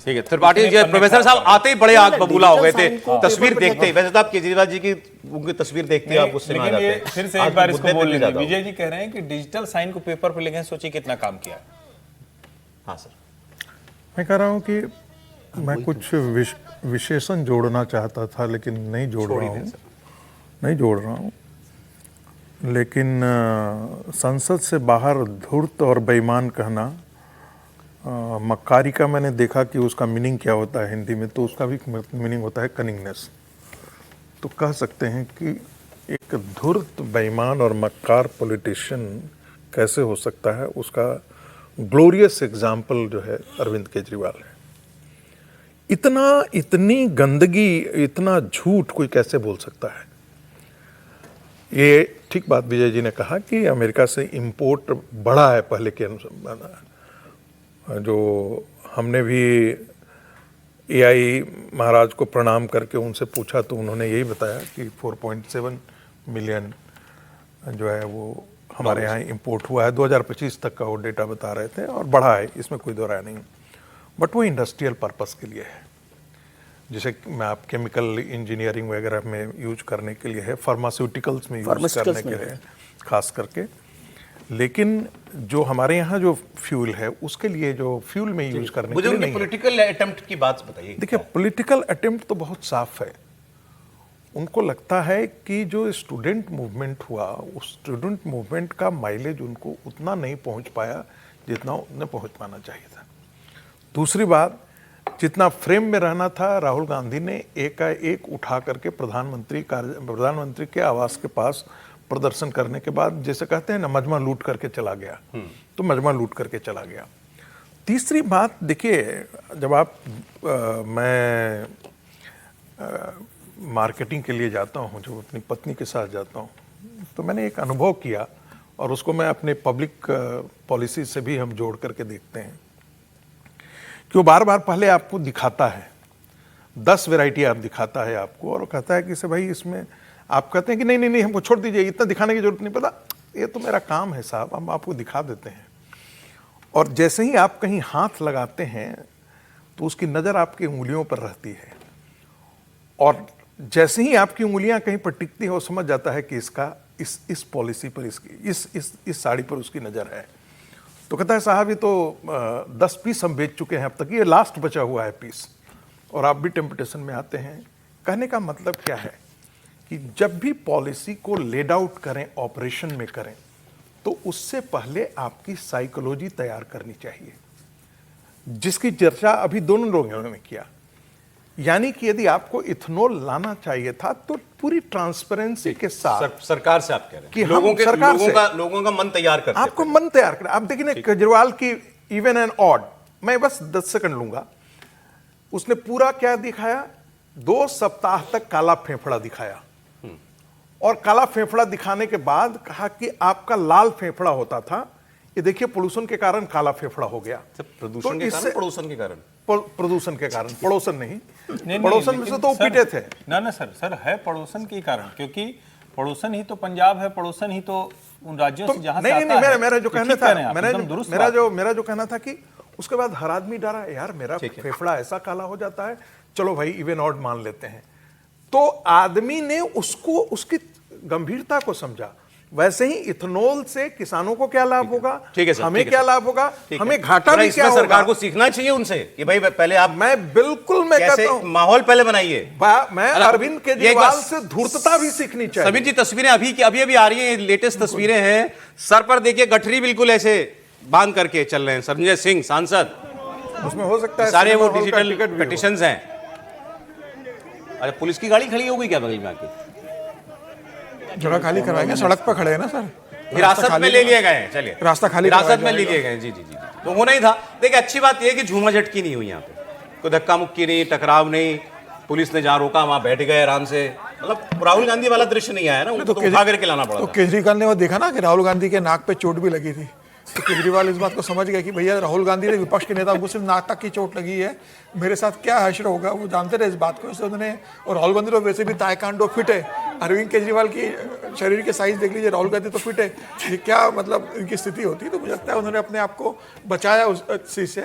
ठीक है, त्रिपाठी जी, प्रोफेसर साहब आते ही बड़े आग बबूला हो गए थे तस्वीर देखते ही। वैसे तो आप केजरीवाल जी की उनकी तस्वीर देखते ही आप गुस्से में आ जाते हैं। फिर से एक बार इसको बोल लेंगे। विजय जी कह रहे हैं कि डिजिटल साइन को पेपर पे लिखें, सोचिए कितना काम किया है। हाँ सर, मैं कह रहा हूँ कि मैं कुछ विशेषण जोड़ना चाहता था लेकिन नहीं जोड़ रहा हूँ। लेकिन संसद से बाहर धूर्त और बेईमान कहना, मक्कारी का मैंने देखा कि उसका मीनिंग क्या होता है हिंदी में, तो उसका भी मीनिंग होता है कनिंगनेस। तो कह सकते हैं कि एक धूर्त, बेईमान और मक्कार पॉलिटिशियन कैसे हो सकता है, उसका ग्लोरियस एग्जाम्पल जो है अरविंद केजरीवाल है। इतनी गंदगी, इतना झूठ कोई कैसे बोल सकता है। ये ठीक बात विजय जी ने कहा कि अमेरिका से इंपोर्ट बढ़ा है पहले के अनुसार। जो हमने भी एआई महाराज को प्रणाम करके उनसे पूछा तो उन्होंने यही बताया कि 4.7 मिलियन जो है वो हमारे यहाँ इंपोर्ट हुआ है। 2025 तक का वो डेटा बता रहे थे और बढ़ा है, इसमें कोई दो राय नहीं। बट वो इंडस्ट्रियल पर्पस के लिए है, जैसे मैं आप केमिकल इंजीनियरिंग वगैरह में यूज करने के लिए है, फार्मास्यूटिकल्स में यूज करने के लिए खास करके। लेकिन जो हमारे यहाँ जो फ्यूल है उसके लिए, जो फ्यूल में यूज करने के लिए नहीं। पॉलिटिकल अटेम्प्ट की बात बताइए। देखिए, पॉलिटिकल अटेम्प्ट तो बहुत साफ है। उनको लगता है कि जो स्टूडेंट मूवमेंट हुआ, उस स्टूडेंट मूवमेंट का माइलेज उनको उतना नहीं पहुंच पाया जितना उन्हें पहुंच पाना चाहिए था। दूसरी बात, जितना फ्रेम में रहना था, राहुल गांधी ने एक उठा करके प्रधानमंत्री के आवास के पास प्रदर्शन करने के बाद, जैसे कहते हैं ना, मजमा लूट करके चला गया। तो मजमा लूट करके चला गया। तीसरी बात देखिए, जब आप मैं मार्केटिंग के लिए जाता हूँ, जब अपनी पत्नी के साथ जाता हूँ, तो मैंने एक अनुभव किया और उसको मैं अपने पब्लिक पॉलिसी से भी हम जोड़ करके देखते हैं कि वो बार बार पहले आपको दिखाता है 10 वैरायटी आप दिखाता है आपको, और वो कहता है कि से भाई इसमें आप कहते हैं कि नहीं हमको छोड़ दीजिए, इतना दिखाने की जरूरत नहीं, पता ये तो मेरा काम है साहब, हम आपको दिखा देते हैं। और जैसे ही आप कहीं हाथ लगाते हैं तो उसकी नज़र आपकी उंगलियों पर रहती है, और जैसे ही आपकी उंगलियां कहीं पर टिकती है वो समझ जाता है कि इसका इस पॉलिसी पर, इसकी इस साड़ी पर उसकी नज़र है। तो कहता है साहब ये तो 10 पीस हम बेच चुके हैं अब तक, ये लास्ट बचा हुआ है पीस, और आप भी टेम्पटेशन में आते हैं। कहने का मतलब क्या है कि जब भी पॉलिसी को लेड आउट करें, ऑपरेशन में करें, तो उससे पहले आपकी साइकोलॉजी तैयार करनी चाहिए, जिसकी चर्चा अभी दोनों लोगों ने किया। यानी कि यदि आपको इथेनॉल लाना चाहिए था तो पूरी ट्रांसपेरेंसी के साथ सरकार से आप कह रहे हैं कि लोगों का मन तैयार करते, आपको मन तैयार करें। आप देखिए केजरीवाल की इवन एंड ऑड, मैं बस 10 सेकंड लूंगा, उसने पूरा क्या दिखाया, 2 सप्ताह तक काला फेफड़ा दिखाया, और काला फेफड़ा दिखाने के बाद कहा कि आपका लाल फेफड़ा होता था, ये देखिए पोल्यूशन के कारण काला फेफड़ा हो गया। प्रदूषण के कारण, प्रदूषण के कारण, प्रदूषण के कारण, पड़ोसन नहीं, पड़ोसन में से तो पीटे थे ना सर है पड़ोसन के कारण, क्योंकि पड़ोसन ही तो पंजाब है, पड़ोसन ही तो उन राज्यों से जहां से आता है। मेरा जो कहना था, मेरा जो कहना था कि उसके बाद हर आदमी डरा, यार मेरा फेफड़ा ऐसा काला हो जाता है, चलो भाई इवन ऑड मान लेते हैं। तो आदमी ने उसको, उसकी गंभीरता को समझा। वैसे ही इथेनॉल से किसानों को क्या लाभ होगा, हमें क्या लाभ होगा, हमें घाटा भी क्या होगा। सरकार को सीखना चाहिए उनसे कि भाई पहले आप, मैं कहता हूं माहौल पहले बनाइए। मैं अरविंद केजरीवाल से धूर्तता भी सीखनी चाहिए। सभी जी तस्वीरें अभी आ रही हैं, लेटेस्ट तस्वीरें हैं। सर पर देखिए गठरी बिल्कुल ऐसे बांध करके चल रहे हैं संजय सिंह सांसद, उसमें हो सकता है सारे वो डिजिटल पिटिशंस हैं। अरे पुलिस की गाड़ी खड़ी हो गई क्या बगल में आके? जगह खाली करवाएंगे, सड़क पर खड़े हैं ना सर, हिरासत में ले लिए गए हैं। चलिए रास्ता खाली, हिरासत में ले लिए गए। जी तो होना ही था। देखिए अच्छी बात यह है कि झूमा झटकी नहीं हुई यहाँ पे, कोई धक्का मुक्की नहीं, टकराव नहीं, पुलिस ने जहाँ रोका वहां बैठ गए आराम से। मतलब राहुल गांधी वाला दृश्य नहीं आया ना, उनको तो उठा करके लाना पड़ा। तो केजरीवाल ने वो देखा ना कि राहुल गांधी के नाक पे चोट भी लगी थी, तो केजरीवाल इस बात को समझ गए कि भैया राहुल गांधी ने, विपक्ष के नेता को सिर्फ नाक तक की चोट लगी है, मेरे साथ क्या हश्र होगा, वो जानते रहे इस बात को। इसलिए उन्होंने, और राहुल गांधी तो वैसे भी ताइक्वांडो फिट है, अरविंद केजरीवाल की शरीर के साइज देख लीजिए, राहुल गांधी तो फिट है, ये क्या मतलब इनकी स्थिति होती है। तो मुझे लगता है उन्होंने अपने आप को बचाया उस चीज से।